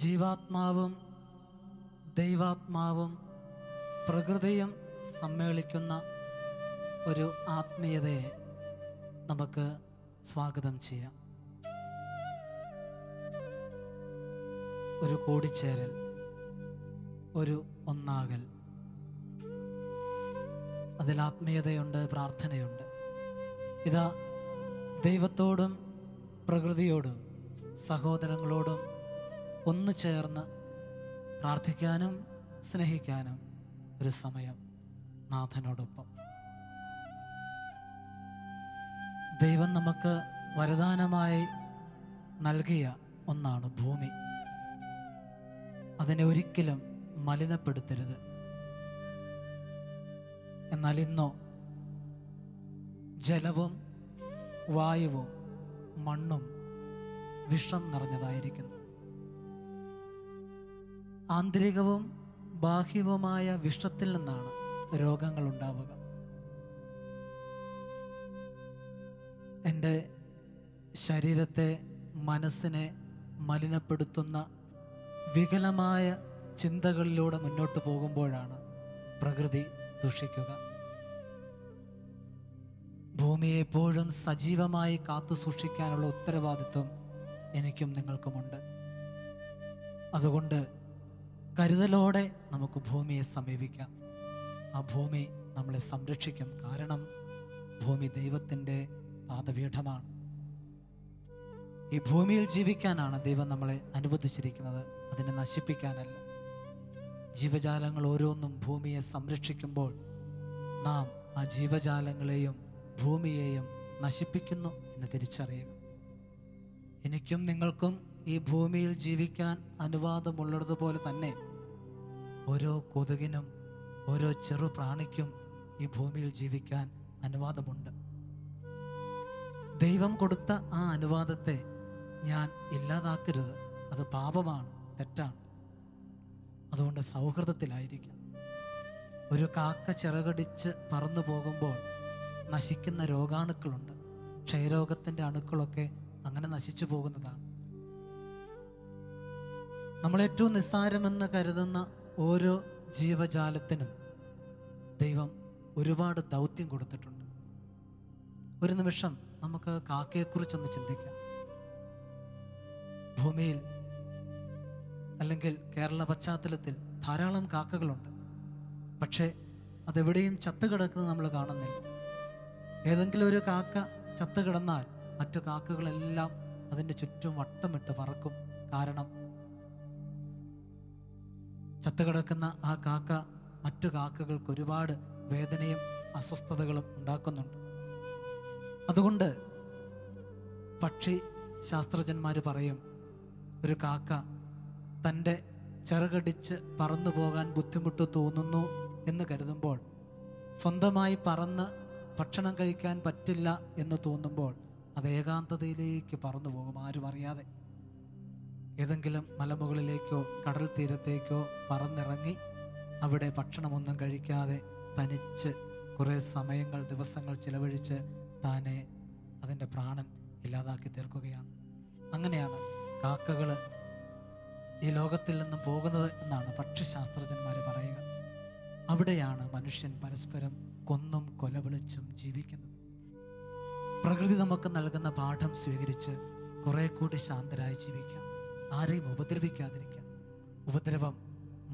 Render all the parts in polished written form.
ജീവാത്മാവും ദൈവാത്മാവും പ്രകൃതിയും സമ്മേളിക്കുന്ന ഒരു ആത്മീയതയെ നമുക്ക് സ്വാഗതം ചെയ്യാം. ഒരു കൂടിച്ചേരൽ, ഒരു ഒന്നാകൽ, അതിൽ ആത്മീയതയുണ്ട്, പ്രാർത്ഥനയുണ്ട്. ഇതാ ദൈവത്തോടും പ്രകൃതിയോടും സഹോദരങ്ങളോടും ഒന്നു ചേർന്ന് പ്രാർത്ഥിക്കാനും സ്നേഹിക്കാനും ഒരു സമയം നാഥനോടൊപ്പം. ദൈവം നമുക്ക് വരദാനമായി നൽകിയ ഒന്നാണ് ഭൂമി. അതിനെ ഒരിക്കലും മലിനപ്പെടുത്തരുത്. എന്നാൽ ഇന്നോ ജലവും വായുവും മണ്ണും വിഷം നിറഞ്ഞതായിരിക്കുന്നു. ആന്തരികവും ബാഹ്യവുമായ വിഷത്തിൽ നിന്നാണ് രോഗങ്ങൾ ഉണ്ടാവുക. എൻ്റെ ശരീരത്തെ, മനസ്സിനെ മലിനപ്പെടുത്തുന്ന വികലമായ ചിന്തകളിലൂടെ മുന്നോട്ട് പോകുമ്പോഴാണ് പ്രകൃതി ദുഷിക്കുക. ഭൂമിയെ എപ്പോഴും സജീവമായി കാത്തു സൂക്ഷിക്കാനുള്ള ഉത്തരവാദിത്വം എനിക്കും നിങ്ങൾക്കുമുണ്ട്. അതുകൊണ്ട് കരുതലോടെ നമുക്ക് ഭൂമിയെ സമീപിക്കാം. ആ ഭൂമി നമ്മളെ സംരക്ഷിക്കും. കാരണം ഭൂമി ദൈവത്തിൻ്റെ പാദപീഠമാണ്. ഈ ഭൂമിയിൽ ജീവിക്കാനാണ് ദൈവം നമ്മളെ അനുവദിച്ചിരിക്കുന്നത്, അതിനെ നശിപ്പിക്കാനല്ല. ജീവജാലങ്ങൾ ഓരോന്നും ഭൂമിയെ സംരക്ഷിക്കുമ്പോൾ നാം ആ ജീവജാലങ്ങളെയും ഭൂമിയെയും നശിപ്പിക്കുന്നു എന്ന് തിരിച്ചറിയുക. എനിക്കും നിങ്ങൾക്കും ഈ ഭൂമിയിൽ ജീവിക്കാൻ അനുവാദമുള്ളതുപോലെ തന്നെ ഓരോ കൊതുകിനും ഓരോ ചെറു പ്രാണിക്കും ഈ ഭൂമിയിൽ ജീവിക്കാൻ അനുവാദമുണ്ട്. ദൈവം കൊടുത്ത ആ അനുവാദത്തെ ഞാൻ ഇല്ലാതാക്കരുത്. അത് പാപമാണ്, തെറ്റാണ്. അതുകൊണ്ട് സൗഹൃദത്തിലായിരിക്കാം. ഒരു കാക്ക ചിറകടിച്ച് പറന്നു പോകുമ്പോൾ നശിക്കുന്ന രോഗാണുക്കളുണ്ട്. ക്ഷയരോഗത്തിൻ്റെ അണുക്കളൊക്കെ അങ്ങനെ നശിച്ചു പോകുന്നതാണ്. നമ്മൾ ഏറ്റവും നിസ്സാരമെന്ന് കരുതുന്ന ഓരോ ജീവജാലത്തിനും ദൈവം ഒരുപാട് ദൗത്യം കൊടുത്തിട്ടുണ്ട്. ഒരു നിമിഷം നമുക്ക് കാക്കയെക്കുറിച്ചൊന്ന് ചിന്തിക്കാം. ഭൂമിയിൽ അല്ലെങ്കിൽ കേരള പശ്ചാത്തലത്തിൽ ധാരാളം കാക്കകളുണ്ട്. പക്ഷേ അതെവിടെയും ചത്തുകിടക്കുന്നത് നമ്മൾ കാണുന്നില്ല. ഏതെങ്കിലും ഒരു കാക്ക ചത്തുകിടന്നാൽ മറ്റു കാക്കകളെല്ലാം അതിൻ്റെ ചുറ്റും വട്ടമിട്ട് പറക്കും. കാരണം ചത്തുകിടക്കുന്ന ആ കാക്ക മറ്റു കാക്കകൾക്ക് ഒരുപാട് വേദനയും അസ്വസ്ഥതകളും ഉണ്ടാക്കുന്നുണ്ട്. അതുകൊണ്ട് പക്ഷി ശാസ്ത്രജ്ഞന്മാർ പറയും, ഒരു കാക്ക തൻ്റെ ചിറകടിച്ച് പറന്നു പോകാൻ ബുദ്ധിമുട്ട് തോന്നുന്നു എന്ന് കരുതുമ്പോൾ, സ്വന്തമായി പറന്ന് ഭക്ഷണം കഴിക്കാൻ പറ്റില്ല എന്ന് തോന്നുമ്പോൾ അത് ഏകാന്തതയിലേക്ക് പറന്നു പോകും, ആരും അറിയാതെ. ഏതെങ്കിലും മലമുകളിലേക്കോ കടൽ തീരത്തേക്കോ പറന്നിറങ്ങി അവിടെ ഭക്ഷണമൊന്നും കഴിക്കാതെ തനിച്ച് കുറേ സമയങ്ങൾ, ദിവസങ്ങൾ ചിലവഴിച്ച് താനെ അതിൻ്റെ പ്രാണൻ ഇല്ലാതാക്കി തീർക്കുകയാണ്. അങ്ങനെയാണ് കാക്കകൾ ഈ ലോകത്തിൽ നിന്നും പോകുന്നത് എന്നാണ് പക്ഷിശാസ്ത്രജ്ഞന്മാർ പറയുക. അവിടെയാണ് മനുഷ്യൻ പരസ്പരം കൊന്നും കൊലവിളിച്ചും ജീവിക്കുന്നത്. പ്രകൃതി നമുക്ക് നൽകുന്ന പാഠം സ്വീകരിച്ച് കുറെ കൂടി ശാന്തരായി ജീവിക്കാം, ആരെയും ഉപദ്രവിക്കാതിരിക്കാം. ഉപദ്രവം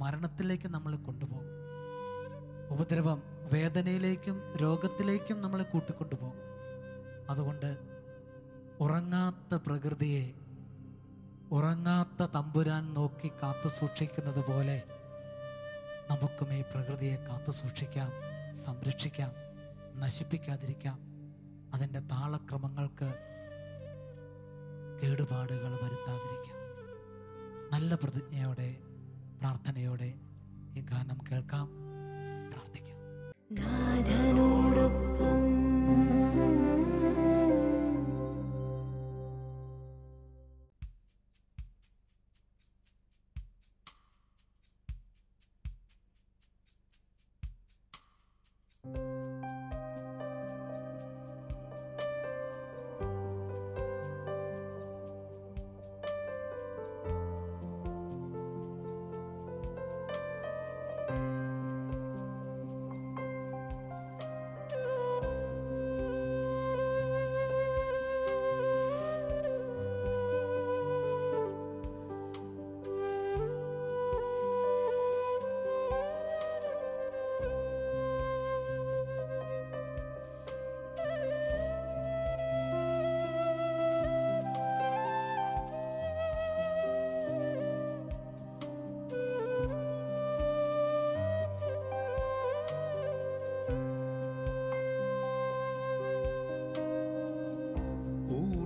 മരണത്തിലേക്ക് നമ്മളെ കൊണ്ടുപോകും. ഉപദ്രവം വേദനയിലേക്കും രോഗത്തിലേക്കും നമ്മളെ കൂട്ടിക്കൊണ്ടുപോകും. അതുകൊണ്ട് ഉറങ്ങാത്ത പ്രകൃതിയെ ഉറങ്ങാത്ത തമ്പുരാൻ നോക്കി കാത്തു സൂക്ഷിക്കുന്നത് പോലെ നമുക്കും ഈ പ്രകൃതിയെ കാത്തു സൂക്ഷിക്കാം, സംരക്ഷിക്കാം, നശിപ്പിക്കാതിരിക്കാം. അതിൻ്റെ താളക്രമങ്ങൾക്ക് കേടുപാടുകൾ വരുത്താതിരിക്കാം. നല്ല പ്രതിജ്ഞയോടെ, പ്രാർത്ഥനയോടെ ഈ ഗാനം കേൾക്കാം, പ്രാർത്ഥിക്കാം. നാഥനോടൊപ്പം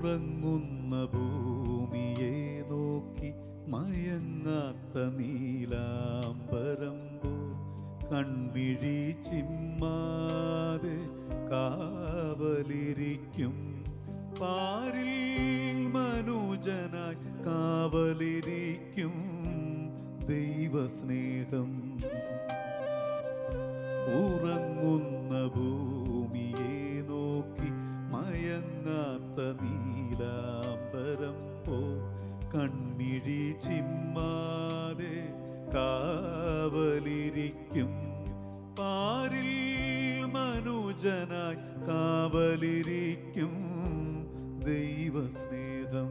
ഉറങ്ങുന്ന ഭൂമിയെ നോക്കി മയങ്ങാത്ത നീലാംബരമ്പോ കൺമിഴി ചിമ്മാതെ കാവലിരിക്കും പാരിൽ മനുജനായി കാവലിരിക്കും ദൈവസ്നേഹം. ഉറങ്ങുന്ന ഭൂമിയെ നോക്കി മയങ്ങാത്ത നീലാംബരമ്പോ കൺമിഴി ചിമ്മാതെ കാവലിരിക്കും പാരിൽ മനുജനായി കാവലിരിക്കും ദൈവസ്നേഹം.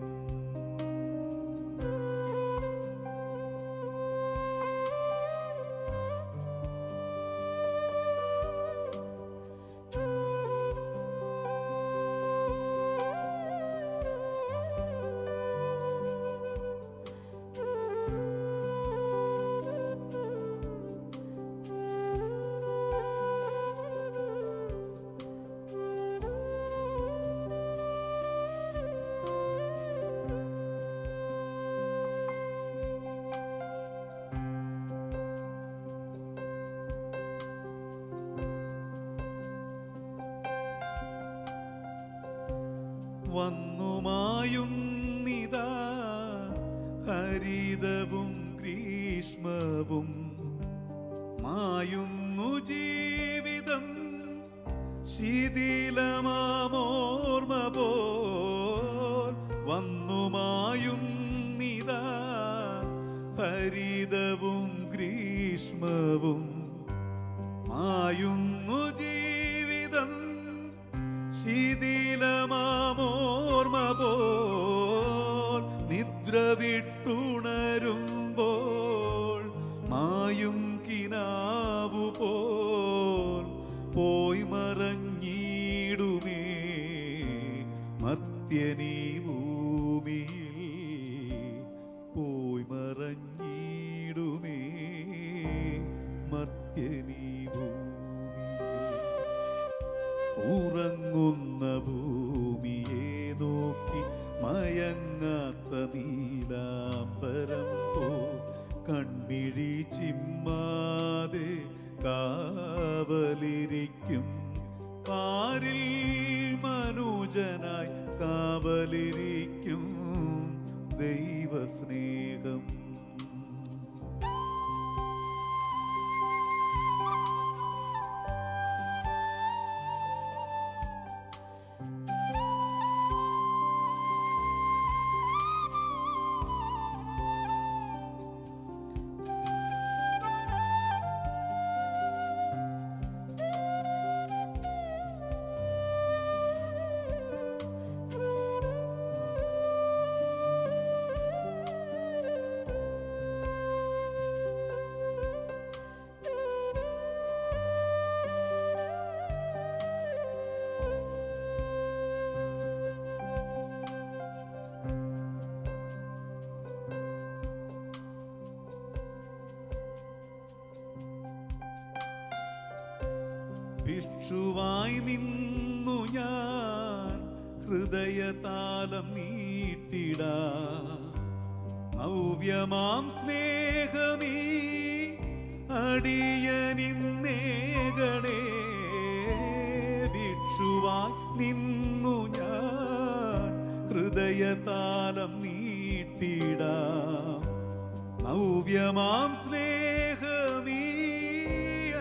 വന്നുമായുന്നിതാ ഹരിതവും ഗ്രീഷ്മവും മായുന്നു ജീവിതം ശിഥിലമാമോർമ പോൽ. വന്നുമായുന്നിതാ ഹരിതവും ഗ്രീഷ്മവും മായുന്നു ജീവിതം ശിഥിലമാമോർമ പോൽ. നിദ്ര വിട്ടുണരുമ്പോൾ മായും കിനാവു പോൽ പോയി മറഞ്ഞിടുമേ മർത്യനീ ഭൂമിയിൽ. പോയി മറഞ്ഞിടുമേ മർത്യനീ ഭൂമിയിൽ. ഉറങ്ങുന്ന ഭൂമിയെ നോക്കി മയങ്ങാത്ത നീലാംബരമ്പോ കൺമിഴി ചിമ്മാതെ കാവലിരിക്കും പാരിൽ മനുജനായി കാവലിരിക്കും ദൈവസ്നേഹം. ഭിക്ഷുവായി നിന്നു ഞാൻ ഹൃദയതാലം നീട്ടിടാം നവ്യമാം സ്നേഹമീ അടിയനിന്നേകണേ. ഭിക്ഷുവായി നിന്നു ഞാൻ ഹൃദയതാലം നീട്ടിടാം നവ്യമാം സ്നേഹമീ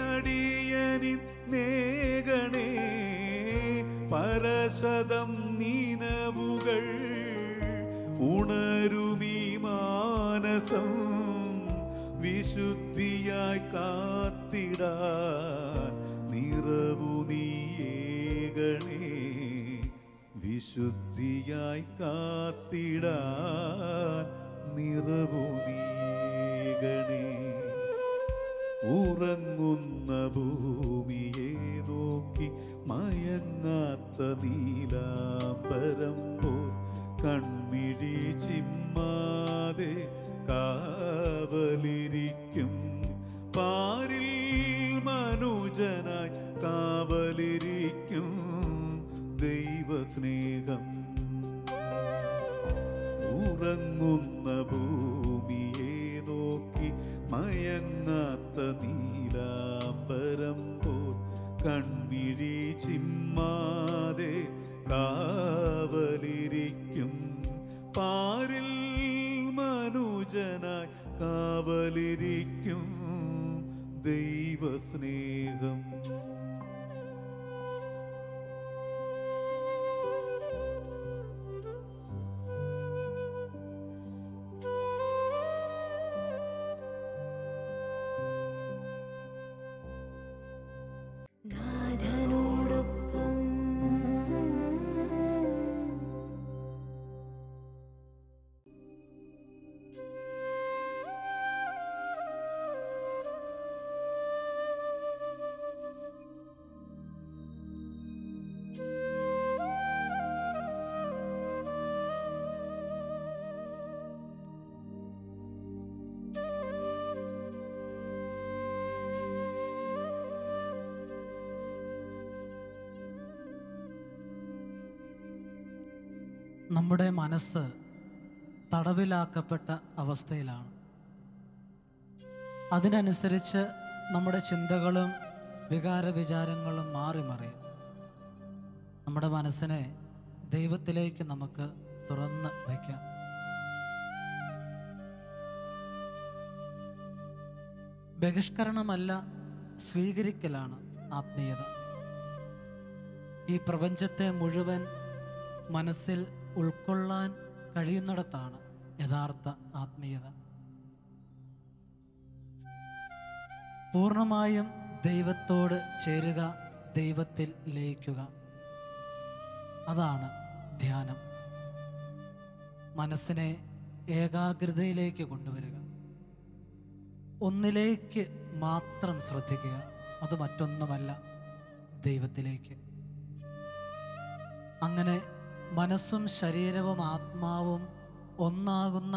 അടിയനിന്നേകണേ. പരശതം നീനവുകൾ ഉണരുമീ മാനസം വിശുദ്ധിയായി കാത്തിടാൻ നിറവു നീയേകണേ. വിശുദ്ധിയായി കാത്തിടാൻ നിറവു നീയേകണേ. ഉറങ്ങുന്ന ഭൂമിയെ നോക്കി മയങ്ങാത്ത നീലാംബരമ്പോ കൺമിഴി ചിമ്മാതെ കാവലിരിക്കും പാരിൽ മനുജനായി കാവലിരിക്കും ദൈവസ്നേഹം. നീലാംബരം പോൽ കൺമിഴി ചിമ്മാതെ കാവലിരിക്കും പാരിൽ മനുജനായി കാവലിരിക്കും ദൈവസ്നേഹം. നമ്മുടെ മനസ്സ് തടവിലാക്കപ്പെട്ട അവസ്ഥയിലാണ്. അതിനനുസരിച്ച് നമ്മുടെ ചിന്തകളും വികാര വിചാരങ്ങളും മാറി മറിയും. നമ്മുടെ മനസ്സിനെ ദൈവത്തിലേക്ക് നമുക്ക് തുറന്ന് വയ്ക്കാം. ബഹിഷ്കരണമല്ല, സ്വീകരിക്കലാണ് ആത്മീയത. ഈ പ്രപഞ്ചത്തെ മുഴുവൻ മനസ്സിൽ ഉൾക്കൊള്ളാൻ കഴിയുന്നിടത്താണ് യഥാർത്ഥ ആത്മീയത. പൂർണ്ണമായും ദൈവത്തോട് ചേരുക, ദൈവത്തിൽ ലയിക്കുക, അതാണ് ധ്യാനം. മനസ്സിനെ ഏകാഗ്രതയിലേക്ക് കൊണ്ടുവരിക, ഒന്നിലേക്ക് മാത്രം ശ്രദ്ധിക്കുക, അത് മറ്റൊന്നുമല്ല, ദൈവത്തിലേക്ക്. അങ്ങനെ മനസ്സും ശരീരവും ആത്മാവും ഒന്നാകുന്ന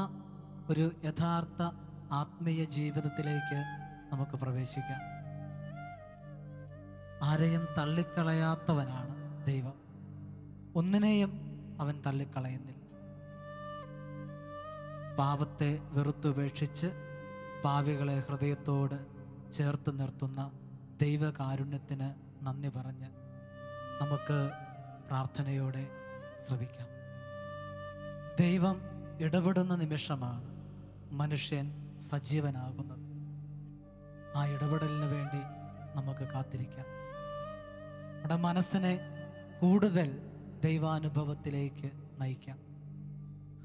ഒരു യഥാർത്ഥ ആത്മീയ ജീവിതത്തിലേക്ക് നമുക്ക് പ്രവേശിക്കാം. ആരെയും തള്ളിക്കളയാത്തവനാണ് ദൈവം. ഒന്നിനെയും അവൻ തള്ളിക്കളയുന്നില്ല. പാപത്തെ വെറുത്തുപേക്ഷിച്ച് പാപികളെ ഹൃദയത്തോട് ചേർത്ത് നിർത്തുന്ന ദൈവകാരുണ്യത്തിന് നന്ദി പറഞ്ഞ് നമുക്ക് പ്രാർത്ഥനയോടെ ശ്രവിക്കാം. ദൈവം ഇടപെടുന്ന നിമിഷമാണ് മനുഷ്യൻ സജീവനാകുന്നത്. ആ ഇടപെടലിന് വേണ്ടി നമുക്ക് കാത്തിരിക്കാം. നമ്മുടെ മനസ്സിനെ കൂടുതൽ ദൈവാനുഭവത്തിലേക്ക് നയിക്കാം.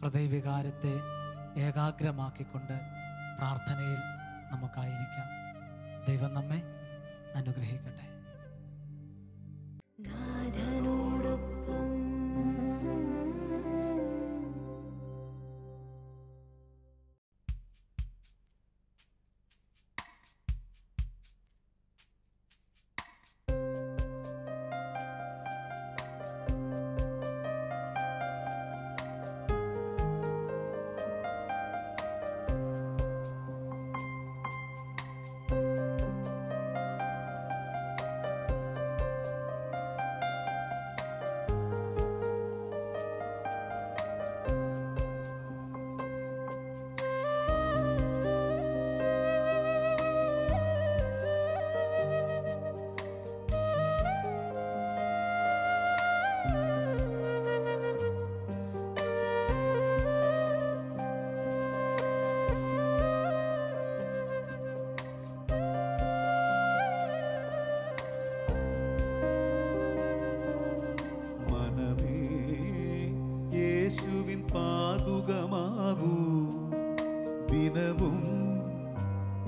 ഹൃദയവികാരത്തെ ഏകാഗ്രമാക്കിക്കൊണ്ട് പ്രാർത്ഥനയിൽ നമുക്കായിരിക്കാം. ദൈവം നമ്മെ അനുഗ്രഹിക്കട്ടെ. പാതുകമാകൂ ദിനവും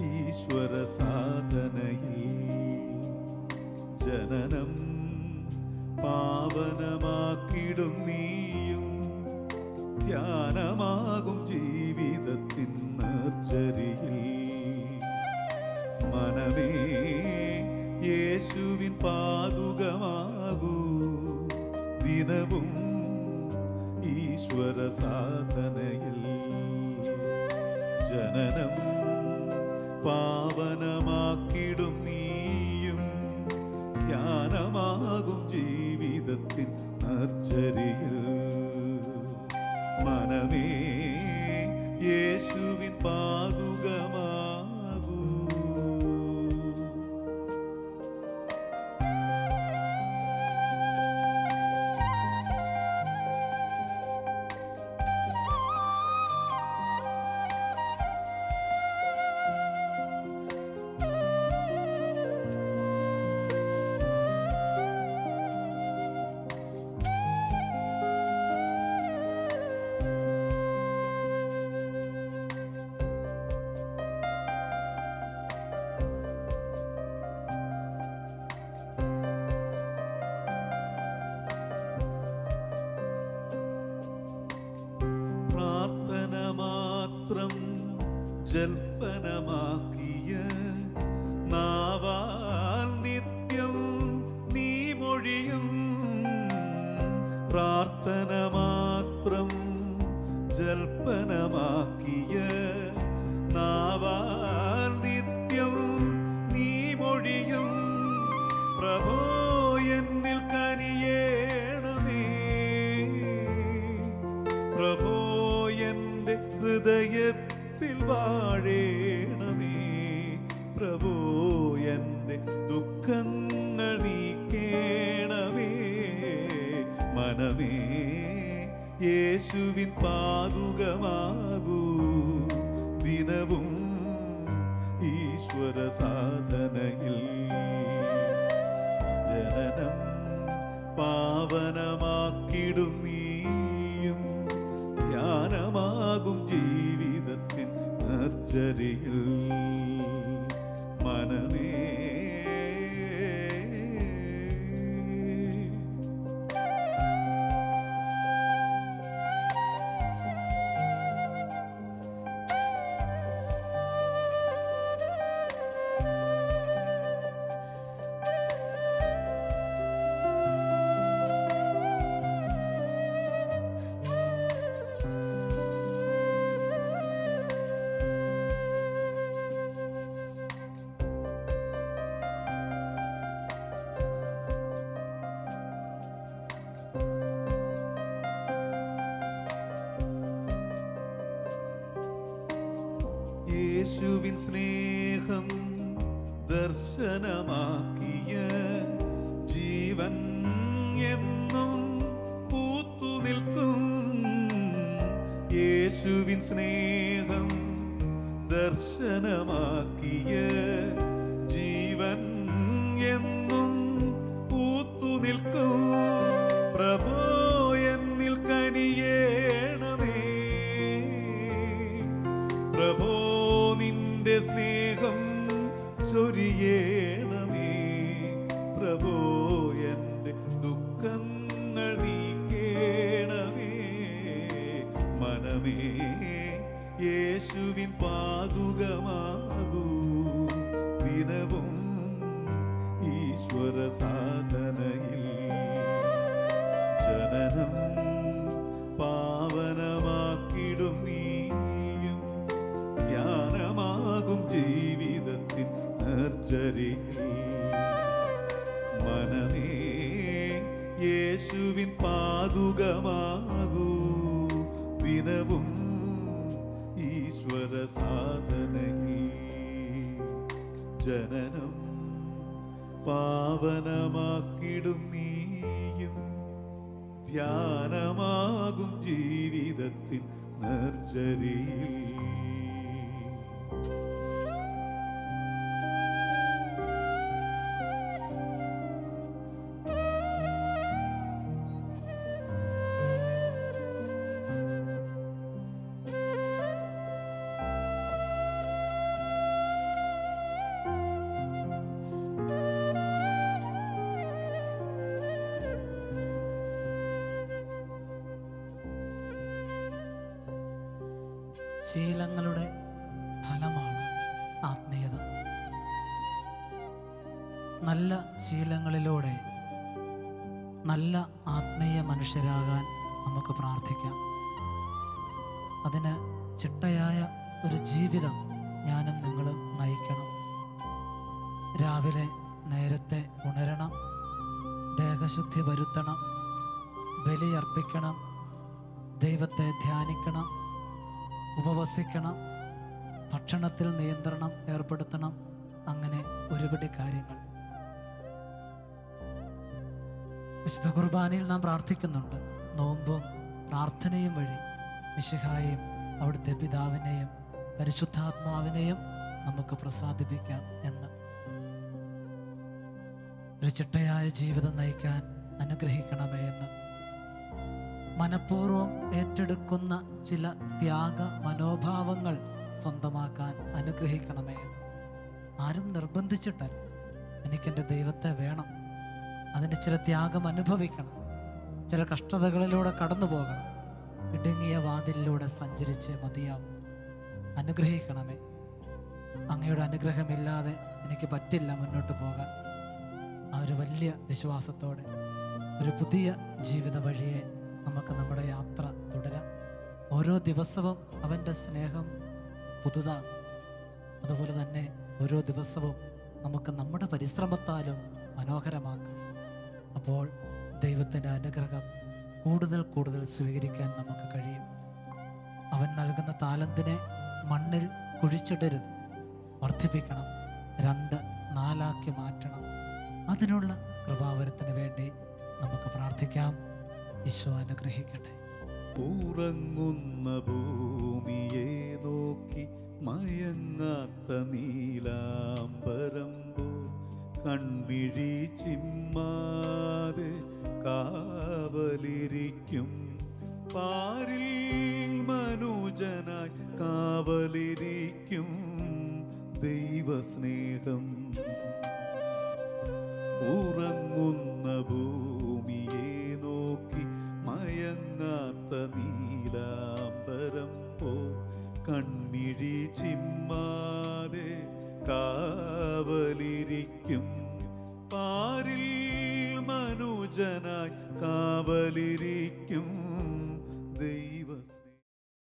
ഈശ്വര സാധനയിൽ ജനനം പാവനമാക്കിടും നീയും ധ്യാനമാകും ജീവിതത്തിൻ നർച്ചരിയിൽ മനമേ യേശുവിൻ പാതുകമാകൂ ദിനവും ഈശ്വര സാധനയിൽ ജനനം പാവനമാക്കിടും നീയും ധ്യാനമാകും ജീവിതത്തിൻ നർച്ചരിയിൽ മനമേ ജൽപ്പനമാക്കിയ നാവാൽ നിത്യം നീ മൊഴിയും പ്രാർത്ഥന മാത്രം ജൽപ്പനമാക്കിയ നാവാൽ നിത്യം നീ മൊഴിയും പ്രഭോ എന്നിൽ കനിയേണമേ പ്രഭോ എൻ്റെ ഹൃദയത്തിൽ വാഴേണമേ പ്രഭോ എൻ്റെ ദുഃഖങ്ങൾ നീക്കേണമേ മനമേ യേശുവിൻ പാതുകമാകൂ ദിനവും ഈശ്വര സാധനയിൽ ജനനം പാവനമാക്കിടും നീയും ധ്യാനമാകും ജീവിതത്തിൻ നർച്ചരിയിൽ മനമേ യേശുവിൻ സ്നേഹം ദർശനമാക്കിയ ജീവൻ എന്നും പൂത്തു നിൽക്കും യേശുവിൻ സ്നേഹം ദർശനമാക്കിയ ജീവൻ എന്നും പൂത്തു നിൽക്കും പ്രഭോ എന്നിൽ കനിയേണമേ പ്രഭോ നിന്റെ സ്നേഹം ചൊരിയേണമേ പ്രഭോ എൻ്റെ ദുഃഖങ്ങൾ നീക്കേണമേ മനമേ യേശുവിൻ പാതുകമാകൂ ദിനവും ഈശ്വര സാധനയിൽ ജനനം പാവനമാക്കിടും നീയും ജ്ഞാനമാകും ജീവിതത്തിൻ നർച്ചരിയിൽ മനമേ യേശുവിൻ പാതുകമാകൂ ദിനവും ഈശ്വര സാധനയിൽ ജനനം പാവനമാക്കിടും നീയും ധ്യാനമാകും ജീവിതത്തിൻ നർച്ചരിയിൽ ശീലങ്ങളുടെ ഫലമാണ് ആത്മീയത. നല്ല ശീലങ്ങളിലൂടെ നല്ല ആത്മീയ മനുഷ്യരാകാൻ നമുക്ക് പ്രാർത്ഥിക്കാം. അതിന് ചിട്ടയായ ഒരു ജീവിതം ഞാനും നിങ്ങളും നയിക്കണം. രാവിലെ നേരത്തെ ഉണരണം, ദേഹശുദ്ധി വരുത്തണം, ബലിയർപ്പിക്കണം, ദൈവത്തെ ധ്യാനിക്കണം, ഉപവസിക്കണം, ഭക്ഷണത്തിൽ നിയന്ത്രണം ഏർപ്പെടുത്തണം. അങ്ങനെ ഒരുപിടി കാര്യങ്ങൾ. വിശുദ്ധ കുർബാനയിൽ നാം പ്രാർത്ഥിക്കുന്നുണ്ട്. നോമ്പും പ്രാർത്ഥനയും വഴി മിശിഹായെയും അവിടുത്തെ പിതാവിനെയും പരിശുദ്ധാത്മാവിനെയും നമുക്ക് പ്രസാദിപ്പിക്കാം എന്ന്. ഒരു ചിട്ടയായ ജീവിതം നയിക്കാൻ അനുഗ്രഹിക്കണമേ എന്ന് മനഃപൂർവ്വം ഏറ്റെടുക്കുന്ന ചില ത്യാഗ മനോഭാവങ്ങൾ സ്വന്തമാക്കാൻ അനുഗ്രഹിക്കണമേ എന്ന്. ആരും നിർബന്ധിച്ചിട്ടല്ല. എനിക്കെൻ്റെ ദൈവത്തെ വേണം, അതിന് ചില ത്യാഗം അനുഭവിക്കണം, ചില കഷ്ടതകളിലൂടെ കടന്നു പോകണം, ഇടുങ്ങിയ വാതിലിലൂടെ സഞ്ചരിച്ച് മതിയാവും. അനുഗ്രഹിക്കണമേ. അങ്ങയുടെ അനുഗ്രഹമില്ലാതെ എനിക്ക് പറ്റില്ല മുന്നോട്ട് പോകാൻ. ആ ഒരു വലിയ വിശ്വാസത്തോടെ ഒരു പുതിയ ജീവിത വഴിയെ നമുക്ക് നമ്മുടെ യാത്ര തുടരാം. ഓരോ ദിവസവും അവൻ്റെ സ്നേഹം പുതുതാണ്. അതുപോലെ തന്നെ ഓരോ ദിവസവും നമുക്ക് നമ്മുടെ പരിശ്രമത്താലും മനോഹരമാക്കാം. അപ്പോൾ ദൈവത്തിൻ്റെ അനുഗ്രഹം കൂടുതൽ കൂടുതൽ സ്വീകരിക്കാൻ നമുക്ക് കഴിയും. അവൻ നൽകുന്ന താലന്തിനെ മണ്ണിൽ കുഴിച്ചിടരുത്, വർദ്ധിപ്പിക്കണം, 2, 4 മാറ്റണം. അതിനുള്ള കൃപാവരത്തിന് വേണ്ടി നമുക്ക് പ്രാർത്ഥിക്കാം. ഈശോ അനുഗ്രഹിക്കട്ടെ. ഉറങ്ങുന്ന ഭൂമിയെ നോക്കി മയങ്ങാത്ത നീലാംബരമ്പോ കൺമിഴി ചിമ്മാതെ കാവലിരിക്കും. പാരിൽ മനുജനായി കാവലിരിക്കും ദൈവസ്നേഹം. ഉറങ്ങുന്ന ഭൂമിയെ നോക്കി മയങ്ങാത്ത നീലാംബരം പോ കൺമിഴി ചിമ്മാതെ കാവലിരിക്കും. പാരിൽ മനുജനായി കാവലിരിക്കും ദൈവ